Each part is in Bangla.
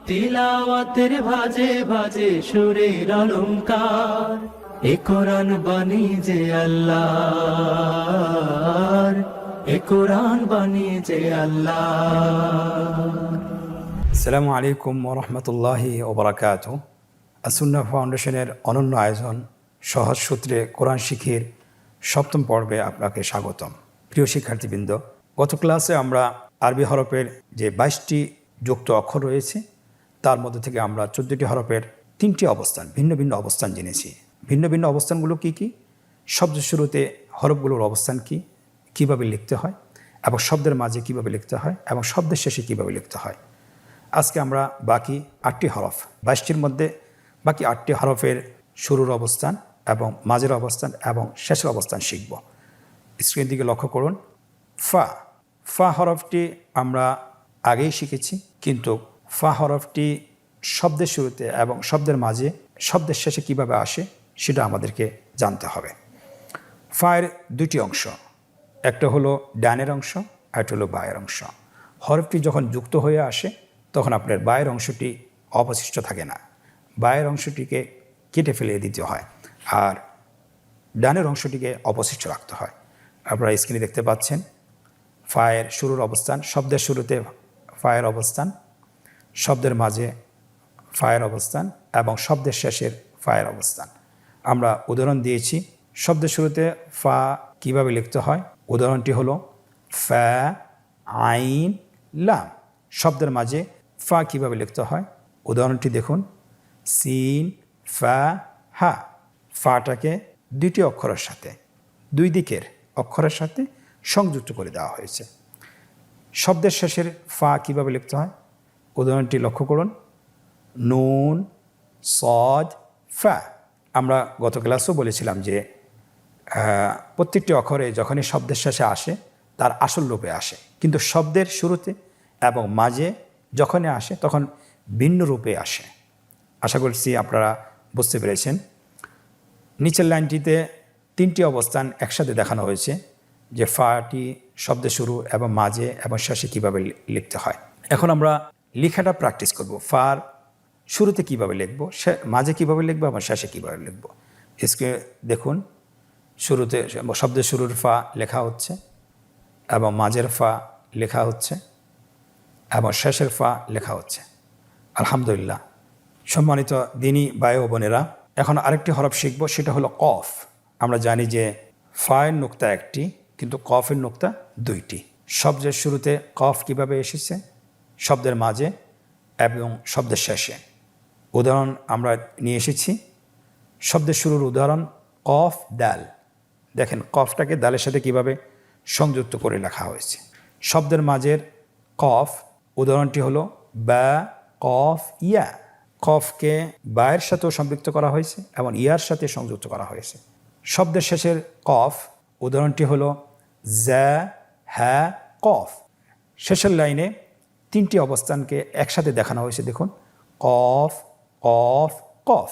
তিলাওয়াতের ভাজে ভাজে সুরের অলংকার, এ কোরআন বাণী যে আল্লাহর, এ কোরআন বাণী যে আল্লাহর। আসসালামু আলাইকুম ওরহমতুল্লাহি ওবরাকাতুহু। আসুন্নাহ ফাউন্ডেশনের অনন্য আয়োজন সহজ সূত্রে কোরআন শিখির সপ্তম পর্বে আপনাকে স্বাগতম। প্রিয় শিক্ষার্থীবৃন্দ, গত ক্লাসে আমরা আরবি হরফের যে 22টি যুক্ত অক্ষর রয়েছে তার মধ্যে থেকে আমরা 14টি হরফের 3টি অবস্থান, ভিন্ন ভিন্ন অবস্থান জেনেছি। ভিন্ন ভিন্ন অবস্থানগুলো কি কি, শব্দের শুরুতে হরফগুলোর অবস্থান কি, কিভাবে লিখতে হয় এবং শব্দের মাঝে কিভাবে লিখতে হয় এবং শব্দের শেষে কিভাবে লিখতে হয়। আজকে আমরা বাকি 8টি হরফ, 22টির মধ্যে বাকি 8টি হরফের শুরুর অবস্থান এবং মাঝের অবস্থান এবং শেষের অবস্থান শিখব। স্ক্রিনের দিকে লক্ষ্য করুন। ফা ফা হরফটি আমরা আগেই শিখেছি, কিন্তু ফা হরফটি শব্দের শুরুতে এবং শব্দের মাঝে শব্দের শেষে কিভাবে আসে সেটা আমাদেরকে জানতে হবে। ফায়ের 2টি অংশ, একটা হলো ডানের অংশ আর একটা হলো বায়ের অংশ। হরফটি যখন যুক্ত হয়ে আসে তখন আপনার বায়ের অংশটি অবশিষ্ট থাকে না, বায়ের অংশটিকে কেটে ফেলে দিতে হয় আর ডানের অংশটিকে অবশিষ্ট রাখতে হয়। আপনারা স্ক্রিনে দেখতে পাচ্ছেন ফায়ের শুরুর অবস্থান, শব্দের শুরুতে ফায়ের অবস্থান, শব্দের মাঝে ফায়ের অবস্থান এবং শব্দের শেষের ফায়ের অবস্থান। আমরা উদাহরণ দিয়েছি শব্দের শুরুতে ফা কিভাবে লিখতে হয়। উদাহরণটি হলো ফা আইন লাম। শব্দের মাঝে ফা কিভাবে লিখতে হয়, উদাহরণটি দেখুন সিন ফা হা। ফাটাকে 2টি অক্ষরের সাথে, 2 দিকের অক্ষরের সাথে সংযুক্ত করে দেওয়া হয়েছে। শব্দের শেষের ফা কিভাবে লিখতে হয়, উদাহরণটি লক্ষ্য করুন নুন সদ ফা। আমরা গত ক্লাসেও বলেছিলাম যে প্রত্যেকটি অক্ষরে যখনই শব্দের শেষে আসে তার আসল রূপে আসে, কিন্তু শব্দের শুরুতে এবং মাঝে যখনই আসে তখন ভিন্ন রূপে আসে। আশা করছি আপনারা বুঝতে পেরেছেন। নিচের লাইনটিতে 3টি অবস্থান একসাথে দেখানো হয়েছে, যে ফাটি শব্দের শুরু এবং মাঝে এবং শেষে কীভাবে লিখতে হয়। এখন আমরা লেখাটা প্র্যাকটিস করব। ফার শুরুতে কিভাবে লিখব, মাঝে কিভাবে লিখব এবং শেষে কীভাবে লিখব। এসকে দেখুন, শুরুতে শব্দের শুরুর ফা লেখা হচ্ছে এবং মাঝের ফা লেখা হচ্ছে এবং শেষের ফা লেখা হচ্ছে। আলহামদুলিল্লাহ। সম্মানিত দিনী ভাই ও বোনেরা, এখন আরেকটি হরফ শিখব, সেটা হলো কফ। আমরা জানি যে ফায়ের নুক্তা একটি, কিন্তু কফের নুক্তা 2টি। শব্দের শুরুতে কফ কিভাবে এসেছে, শব্দের মাঝে এবং শব্দের শেষে। উদাহরণ আমরা নিয়ে এসেছি। শব্দের শুরুর উদাহরণ কফ দাল। দেখেন কফটাকে দালের সাথে কিভাবে সংযুক্ত করে লেখা হয়েছে। শব্দের মাঝের কফ, উদাহরণটি হলো বা কফ ইয়া। কফকে বায়ের সাথেও সম্পৃক্ত করা হয়েছে এবং ইয়ার সাথে সংযুক্ত করা হয়েছে। শব্দের শেষের কফ, উদাহরণটি হলো জা হ্যা কফ। শেষের লাইনে 3টি অবস্থানকে একসাথে দেখানো হয়েছে, দেখুন কফ কফ কফ।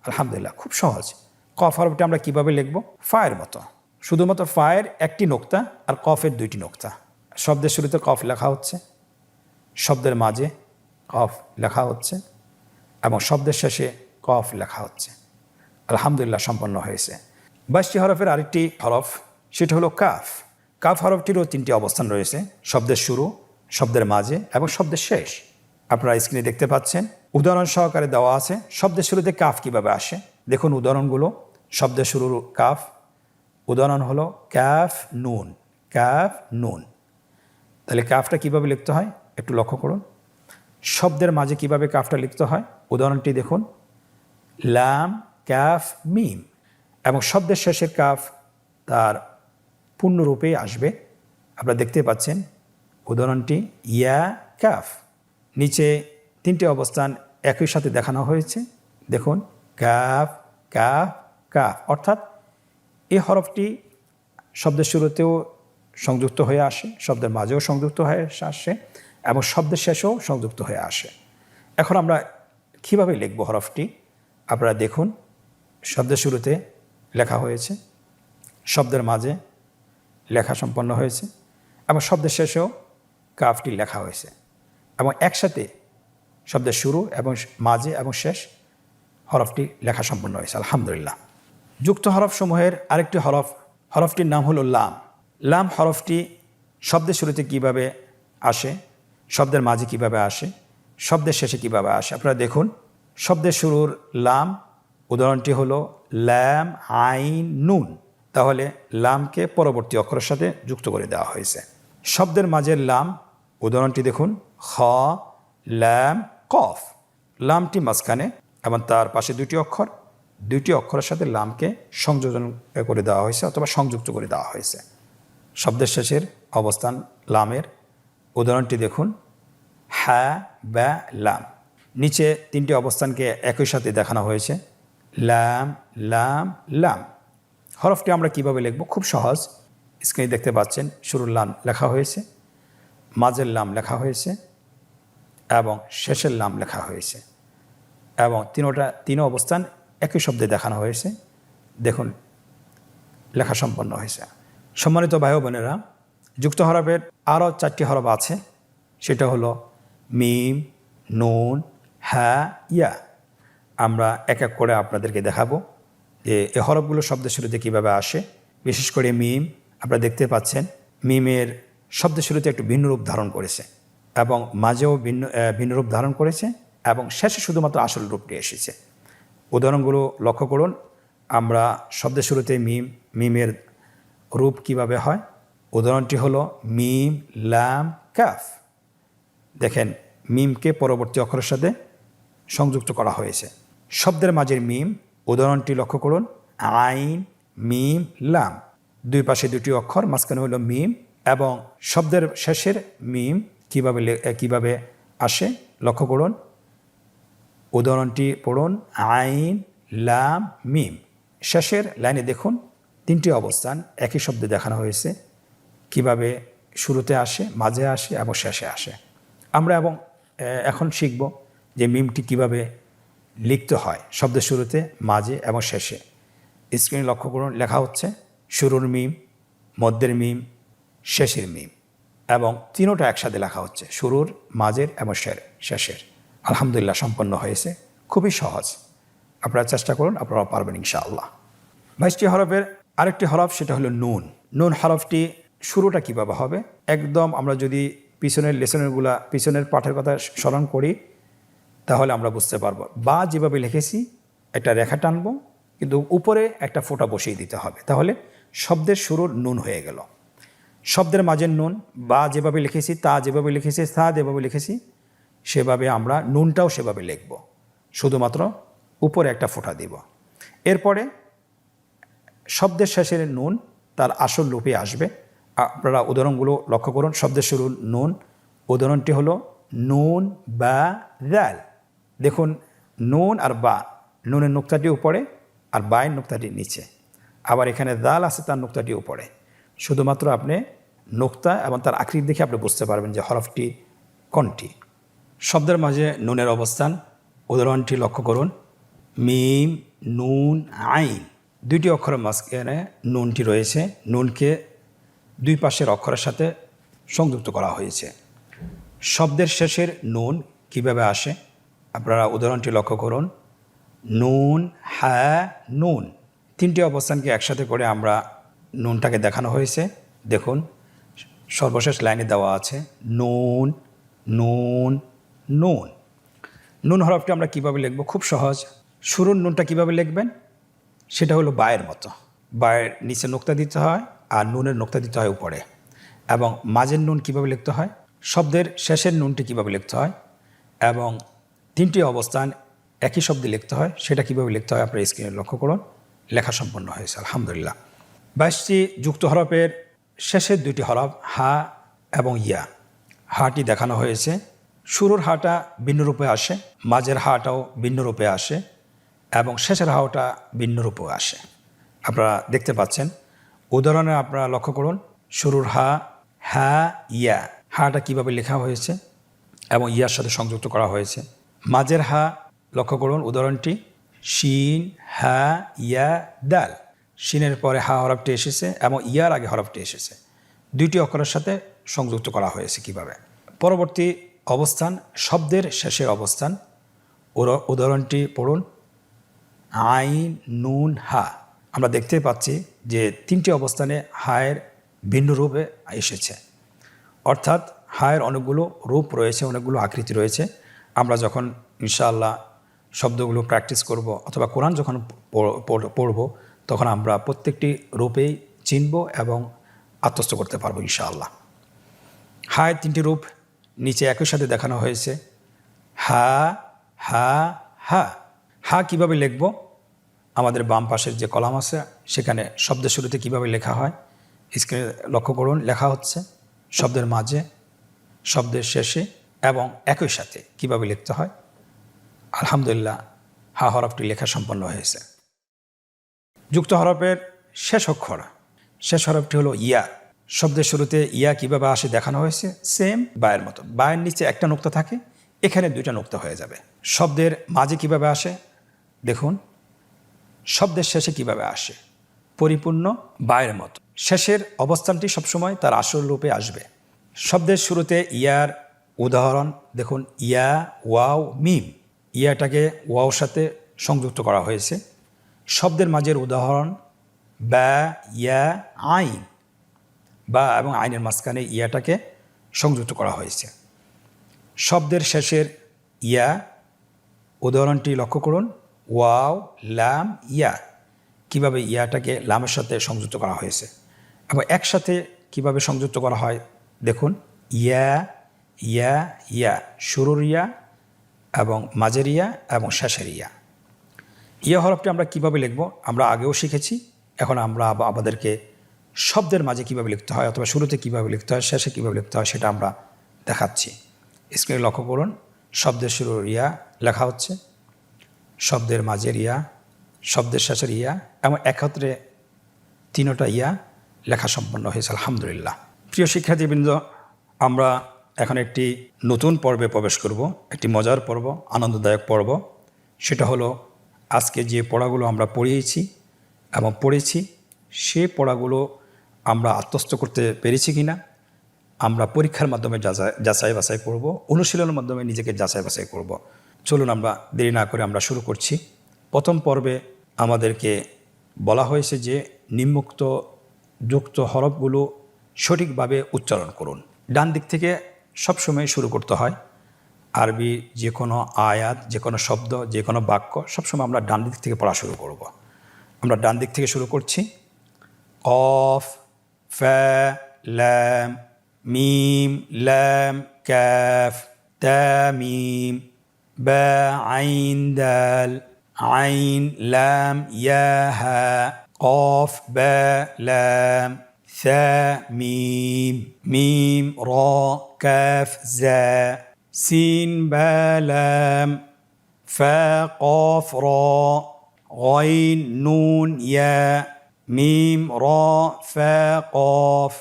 আলহামদুলিল্লাহ, খুব সহজ। কফ হরফটি আমরা কিভাবে লিখব, ফায়ের মতো, শুধুমাত্র ফায়ের একটি নোক্তা আর কফের 2টি নোক্তা। শব্দের শুরুতে কফ লেখা হচ্ছে, শব্দের মাঝে কফ লেখা হচ্ছে এবং শব্দের শেষে কফ লেখা হচ্ছে। আলহামদুলিল্লাহ, সম্পন্ন হয়েছে। 22টি হরফের আরেকটি হরফ, সেটা হলো কাফ। কাফ হরফটিরও 3টি অবস্থান রয়েছে, শব্দের শুরু, শব্দের মাঝে এবং শব্দের শেষ। আপনারা স্ক্রিনে দেখতে পাচ্ছেন, উদাহরণ সহকারে দেওয়া আছে শব্দের শুরুতে কাফ কিভাবে আসে। দেখুন উদাহরণগুলো। শব্দের শুরুর কাফ, উদাহরণ হলো কাফ নুন, কাফ নুন। তাহলে কাফটা কিভাবে লিখতে হয় একটু লক্ষ্য করুন। শব্দের মাঝে কিভাবে কাফটা লিখতে হয়, উদাহরণটি দেখুন লাম কাফ মিম। এবং শব্দের শেষের কাফ তার পূর্ণরূপেই আসবে। আপনারা দেখতে পাচ্ছেন উদাহরণটি ইয়া কাফ। নিচে 3টি অবস্থান একই সাথে দেখানো হয়েছে, দেখুন কাফ কাফ কাফ। অর্থাৎ এই হরফটি শব্দের শুরুতেও সংযুক্ত হয়ে আসে, শব্দের মাঝেও সংযুক্ত হয়ে আসে এবং শব্দের শেষেও সংযুক্ত হয়ে আসে। এখন আমরা কীভাবে লিখব হরফটি, আপনারা দেখুন শব্দের শুরুতে লেখা হয়েছে, শব্দের মাঝে লেখা সম্পন্ন হয়েছে এবং শব্দের শেষেও কাফটি লেখা হয়েছে এবং একসাথে শব্দের শুরু এবং মাঝে এবং শেষ হরফটি লেখা সম্পন্ন হয়েছে আলহামদুলিল্লাহ। যুক্ত হরফসমূহের আরেকটি হরফটির নাম হলো লাম। লাম হরফটি শব্দের শুরুতে কিভাবে আসে, শব্দের মাঝে কিভাবে আসে, শব্দের শেষে কিভাবে আসে আপনারা দেখুন। শব্দের শুরুর লাম, উদাহরণটি হলো ল্যাম আইন নুন, তাহলে লামকে পরবর্তী অক্ষরের সাথে যুক্ত করে দেওয়া হয়েছে। শব্দের মাঝের লাম, উদাহরণটি দেখুন খ ল্যাম কফ, লামটি মাঝখানে এবং তার পাশে দুইটি অক্ষরের সাথে লামকে সংযোজন করে দেওয়া হয়েছে অথবা সংযুক্ত করে দেওয়া হয়েছে। শব্দের শেষের অবস্থান লামের, উদাহরণটি দেখুন হ্যাঁ ব্যা লাম, নিচে তিনটি অবস্থানকে একই সাথে দেখানো হয়েছে লাম লাম লাম। হরফটি আমরা কিভাবে লিখব? খুব সহজ, স্ক্রিনে দেখতে পাচ্ছেন শুরুর লাম লেখা হয়েছে, মাঝের লাম লেখা হয়েছে এবং শেষের লাম লেখা হয়েছে এবং তিন অবস্থান একই শব্দে দেখানো হয়েছে। দেখুন লেখা সম্পন্ন হয়েছে। সম্মানিত ভাই ও বোনেরা, যুক্ত হরফের আরও 4টি হরফ আছে, সেটা হলো মিম, নুন, হ্যাঁ, ইয়া। আমরা এক এক করে আপনাদেরকে দেখাবো যে এই হরফগুলো শব্দের শুরুতে কীভাবে আসে। বিশেষ করে মিম, আপনারা দেখতে পাচ্ছেন মিমের শব্দের শুরুতে একটু ভিন্ন রূপ ধারণ করেছে এবং মাঝেও ভিন্ন রূপ ধারণ করেছে এবং শেষে শুধুমাত্র আসল রূপটি এসেছে। উদাহরণগুলো লক্ষ্য করুন। আমরা শব্দের শুরুতে মিমের রূপ কিভাবে হয়। উদাহরণটি হলো মিম লাম কাফ। দেখেন মিমকে পরবর্তী অক্ষরের সাথে সংযুক্ত করা হয়েছে। শব্দের মাঝের মিম, উদাহরণটি লক্ষ্য করুন আইন মিম লাম, দুই পাশে দুটি অক্ষর, মাঝখানে হলো মিম এবং শব্দের শেষের মিম কিভাবে আসে লক্ষ্য করুন। উদাহরণটি পড়ুন আইন লাম মিম। শেষের লাইনে দেখুন 3টি অবস্থান একই শব্দে দেখানো হয়েছে, কিভাবে শুরুতে আসে, মাঝে আসে এবং শেষে আসে। আমরা এখন শিখব যে মিমটি কিভাবে লিখতে হয় শব্দের শুরুতে, মাঝে এবং শেষে। স্ক্রিনে লক্ষ্য করুন, লেখা হচ্ছে শুরুর মিম, মধ্যের মিম, শেষের মিম এবং তিনোটা একসাথে লেখা হচ্ছে, শুরুর, মাঝের এবং শেষের। আলহামদুলিল্লাহ সম্পন্ন হয়েছে, খুবই সহজ। আপনারা চেষ্টা করুন, আপনারা পারবেন ইনশাআল্লাহ। 22টি হরফের আরেকটি হরফ, সেটা হলো নুন। নুন হরফটি শুরুটা কিভাবে হবে? একদম আমরা যদি পিছনের পাঠের কথা স্মরণ করি তাহলে আমরা বুঝতে পারবো। বা যেভাবে লিখেছি একটা রেখা টানবো, কিন্তু উপরে একটা ফোঁটা বসিয়ে দিতে হবে, তাহলে শব্দের শুরুর নুন হয়ে গেল। শব্দের মাঝের নুন, বা যেভাবে লিখেছি, তা যেভাবে লিখেছি, সা যেভাবে লিখেছি, সেভাবে আমরা নুনটাও সেভাবে লিখব, শুধুমাত্র উপরে একটা ফোঁটা দিব। এরপরে শব্দের শেষের নুন তার আসল রূপে আসবে। আপনারা উদাহরণগুলো লক্ষ্য করুন। শব্দের শুরুর নুন, উদাহরণটি হলো নুন বা দাল। দেখুন নুন আর বা, নুনের নুক্তাটি উপরে আর বায়ের নুক্তাটি নিচে, আবার এখানে দাল আছে তার নুক্তাটি উপরে। শুধুমাত্র আপনি নুক্তা এবং তার আকৃতি দেখে আপনি বুঝতে পারবেন যে হরফটি কোনটি। শব্দের মাঝে নুনের অবস্থান, উদাহরণটি লক্ষ্য করুন মিম নুন আইন, 2টি অক্ষরের মাঝখানে নুনটি রয়েছে, নুনকে দুই পাশের অক্ষরের সাথে সংযুক্ত করা হয়েছে। শব্দের শেষের নুন কিভাবে আসে আপনারা উদাহরণটি লক্ষ্য করুন নুন হ্যাঁ নুন, 3টি অবস্থানকে একসাথে করে আমরা নুনটাকে দেখানো হয়েছে। দেখুন সর্বশেষ লাইনে দেওয়া আছে নুন নুন নুন। নুন হরফটি আমরা কিভাবে লিখব? খুব সহজ। শুরুর নুনটা কিভাবে লিখবেন? সেটা হলো বায়ের মতো, বায়ের নিচে নোক্তা দিতে হয় আর নুনের নোক্তা দিতে হয় উপরে। এবং মাঝের নুন কিভাবে লিখতে হয়, শব্দের শেষের নুনটি কিভাবে লিখতে হয় এবং 3টি অবস্থান একই শব্দে লিখতে হয়, সেটা কিভাবে লিখতে হয় আপনার স্ক্রিনে লক্ষ্য করুন। লেখা সম্পন্ন হয়েছে আলহামদুলিল্লাহ। 22টি যুক্ত হরফের শেষের 2টি হরফ হা এবং ইয়া। হাটি দেখানো হয়েছে, শুরুর হাটা ভিন্ন রূপে আসে, মাঝের হাটাও ভিন্ন রূপে আসে এবং শেষের হাওটা ভিন্ন রূপেও আসে। আপনারা দেখতে পাচ্ছেন। উদাহরণে আপনারা লক্ষ্য করুন শুরুর হা, হা ইয়া, হাটা কিভাবে লেখা হয়েছে এবং ইয়ার সাথে সংযুক্ত করা হয়েছে। মাঝের হা লক্ষ্য করুন, উদাহরণটি শিন হা ইয়া দাল, শিনের পরে হা হরফটি এসেছে এবং ইয়ার আগে হরফটি এসেছে, 2টি অক্ষরের সাথে সংযুক্ত করা হয়েছে কিভাবে। পরবর্তী অবস্থান, শব্দের শেষের অবস্থান। উদাহরণটি পড়ুন, আইন, নুন, হা। আমরা দেখতে পাচ্ছি যে 3টি অবস্থানে হায়ের ভিন্ন রূপে এসেছে, অর্থাৎ হায়ের অনেকগুলো রূপ রয়েছে, অনেকগুলো আকৃতি রয়েছে। আমরা যখন ইনশাআল্লাহ শব্দগুলো প্র্যাকটিস করব অথবা কোরআন যখন পড়ব, তখন আমরা প্রত্যেকটি রূপেই চিনব এবং আত্মস্থ করতে পারবো ইনশাআল্লাহ। হায়ের 3টি রূপ নিচে একই সাথে দেখানো হয়েছে, হা, হা, হা। হা কীভাবে লিখব? আমাদের বাম পাশের যে কলাম আছে সেখানে শব্দের শুরুতে কিভাবে লেখা হয় স্ক্রিনে লক্ষ্য করুন, লেখা হচ্ছে। শব্দের মাঝে, শব্দের শেষে এবং একই সাথে কিভাবে লিখতে হয়। আলহামদুলিল্লাহ, হা হরফটি লেখা সম্পন্ন হয়েছে। যুক্ত হরফের শেষ অক্ষর, শেষ হরফটি হলো ইয়া। শব্দের শুরুতে ইয়া কিভাবে আসে দেখানো হয়েছে, সেম বায়ের মতো। বায়ের নিচে একটা নোক্তা থাকে, এখানে 2টা নোক্তা হয়ে যাবে। শব্দের মাঝে কিভাবে আসে দেখুন, শব্দের শেষে কিভাবে আসে, পরিপূর্ণ বায়ের মতো। শেষের অবস্থানটি সবসময় তার আসল রূপে আসবে। শব্দের শুরুতে ইয়ার উদাহরণ দেখুন, ইয়া, ওয়াও, মিম। ইয়াটাকে ওয়াওর সাথে সংযুক্ত করা হয়েছে। শব্দের মাঝের উদাহরণ বা, ইয়া, আইন। বা এবং আইনের মাঝখানে ইয়াটাকে সংযুক্ত করা হয়েছে। শব্দের শেষের ইয়া উদাহরণটি লক্ষ্য করুন, ওয়াও, লাম, ইয়া। কিভাবে ইয়াটাকে লামের সাথে সংযুক্ত করা হয়েছে এবং একসাথে কিভাবে সংযুক্ত করা হয় দেখুন, ইয়া, ইয়া, ইয়া। শুরুর ইয়া এবং মাঝের ইয়া এবং শেষের ইয়া। ইয়া হরফটি আমরা কিভাবে লিখব আমরা আগেও শিখেছি। এখন আমরা আমাদেরকে শব্দের মাঝে কিভাবে লিখতে হয় অথবা শুরুতে কিভাবে লিখতে হয়, শেষে কিভাবে লিখতে হয় সেটা আমরা দেখাচ্ছি। স্ক্রিনে লক্ষ্য করুন, শব্দের শুরুর ইয়া লেখা হচ্ছে, শব্দের মাঝের ইয়া, শব্দের শেষের ইয়া এবং একত্রে 3টা ইয়া লেখা সম্পন্ন হয়েছে। আলহামদুলিল্লাহ। প্রিয় শিক্ষার্থীবৃন্দ, আমরা এখন একটি নতুন পর্বে প্রবেশ করব, একটি মজার পর্ব, আনন্দদায়ক পর্ব। সেটা হলো আজকে যে পড়াগুলো আমরা পড়িয়েছি এবং পড়েছি, সে পড়াগুলো আমরা আত্মস্থ করতে পেরেছি কিনা আমরা পরীক্ষার মাধ্যমে যাচাই বাছাই করব, অনুশীলনের মাধ্যমে নিজেকে যাচাই বাছাই করব। চলুন আমরা দেরি না করে আমরা শুরু করছি। প্রথম পর্বে আমাদেরকে বলা হয়েছে যে নিম্নোক্ত যুক্ত হরফগুলো সঠিকভাবে উচ্চারণ করুন। ডান দিক থেকে সবসময় শুরু করতে হয়। আরবি যে কোনো আয়াত, যে কোনো শব্দ, যে কোনো বাক্য সবসময় আমরা ডান দিক থেকে পড়া শুরু করব। আমরা ডান দিক থেকে শুরু করছি। কফ, ফা, লাম, মিম, লাম, কাফ, তা, মিম, বা, আইন, দাল, আইন, লাম, ইয়া, হা, কফ, বা, লাম, ثا ميم ميم را كاف زا سين با لام فا قاف را غين نون يا ميم را فا قاف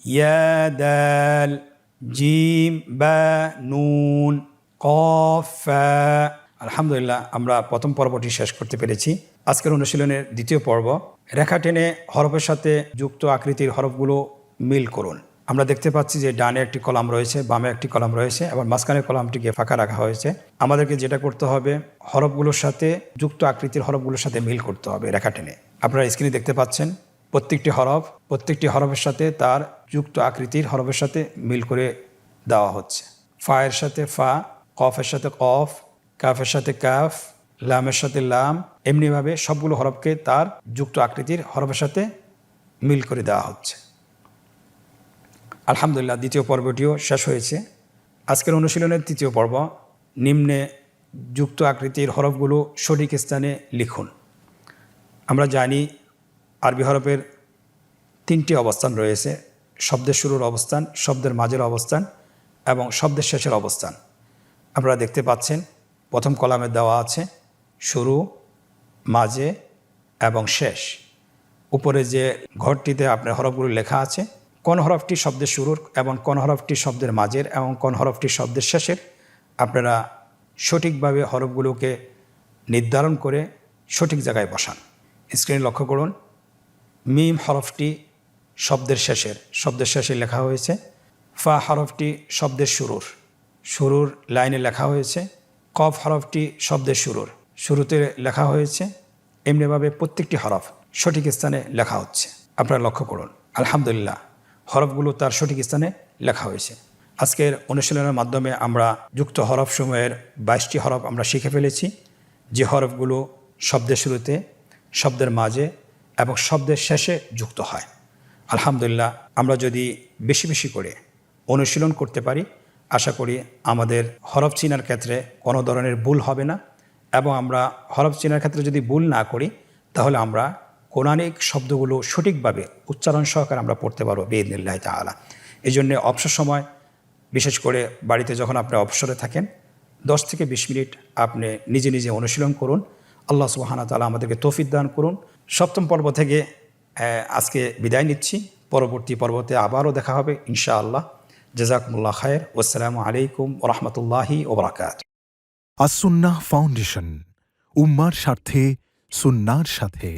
يا دال جيم با نون قاف فا। আলহামদুলিল্লাহ, আমরা প্রথম পর্বটি শেষ করতে পেরেছি। আজকের অনুশীলনের দ্বিতীয় পর্ব, রেখা টেনে হরফের সাথে যুক্ত আকৃতির হরফগুলো মিল করুন। আমরা দেখতে পাচ্ছি যে ডানে একটি কলাম রয়েছে, বামে একটি কলাম রয়েছে এবং মাঝখানের কলামটিকে ফাঁকা রাখা হয়েছে। আমাদেরকে যেটা করতে হবে, হরফগুলোর সাথে যুক্ত আকৃতির হরফগুলোর সাথে মিল করতে হবে রেখা টেনে। আপনারা স্ক্রিনে দেখতে পাচ্ছেন প্রত্যেকটি হরফের সাথে তার যুক্ত আকৃতির হরফের সাথে মিল করে দেওয়া হচ্ছে। ফায়ের সাথে ফা, কফের সাথে কফ, কাফের সাথে কাফ, লামের সাথে লাম, এমনিভাবে সবগুলো হরফকে তার যুক্ত আকৃতির হরফের সাথে মিল করে দেওয়া হচ্ছে। আলহামদুলিল্লাহ, দ্বিতীয় পর্বটিও শেষ হয়েছে। আজকের অনুশীলনের তৃতীয় পর্ব, নিম্নে যুক্ত আকৃতির হরফগুলো সঠিক স্থানে লিখুন। আমরা জানি আরবি হরফের 3টি অবস্থান রয়েছে, শব্দের শুরুর অবস্থান, শব্দের মাঝের অবস্থান এবং শব্দের শেষের অবস্থান। আপনারা দেখতে পাচ্ছেন প্রথম কলামে দেওয়া আছে শুরু, মাঝে এবং শেষ। উপরে যে ঘরটিতে আপনার হরফগুলো লেখা আছে, কোন হরফটি শব্দের শুরুর এবং কোন হরফটি শব্দের মাঝের এবং কোন হরফটি শব্দের শেষের, আপনারা সঠিকভাবে হরফগুলোকে নির্ধারণ করে সঠিক জায়গায় বসান। স্ক্রিনে লক্ষ্য করুন, মিম হরফটি শব্দের শেষে লেখা হয়েছে। ফা হরফটি শব্দের শুরুর, শুরুর লাইনে লেখা হয়েছে কফ হরফটি শব্দের শুরুতে লেখা হয়েছে, এমনিভাবে প্রত্যেকটি হরফ সঠিক স্থানে লেখা হচ্ছে। আপনারা লক্ষ্য করুন, আলহামদুলিল্লাহ হরফগুলো তার সঠিক স্থানে লেখা হয়েছে। আজকের অনুশীলনের মাধ্যমে আমরা যুক্ত হরফসমূহের 22টি হরফ আমরা শিখে ফেলেছি, যে হরফগুলো শব্দের শুরুতে, শব্দের মাঝে এবং শব্দের শেষে যুক্ত হয়। আলহামদুলিল্লাহ আমরা যদি বেশি বেশি করে অনুশীলন করতে পারি, আশা করি আমাদের হরফ চিনার ক্ষেত্রে কোনো ধরনের ভুল হবে না, এবং আমরা হরফ চিনার ক্ষেত্রে যদি ভুল না করি তাহলে আমরা কোরআনিক শব্দগুলো সঠিকভাবে উচ্চারণ সহকারে আমরা পড়তে পারবো বিইذনিল্লাহি তাআলা। এই জন্য অবসর সময়, বিশেষ করে বাড়িতে যখন আপনি অবসরে থাকেন, 10 থেকে 20 মিনিট আপনি নিজে নিজে অনুশীলন করুন। আল্লাহ সুবহানাহু ওয়া তাআলা আমাদেরকে তৌফিক দান করুন। সপ্তম পর্ব থেকে আজকে বিদায় নিচ্ছি। পরবর্তী পর্বতে আবারও দেখা হবে ইনশাআল্লাহ। জাযাকুমুল্লাহ খায়ের। ওয়াসসালামু আলাইকুম ওয়া রাহমাতুল্লাহি ওয়া বারাকাতুহু। আসুন্নাহ ফাউন্ডেশন, উম্মার স্বার্থে সুন্নাহর সাথে।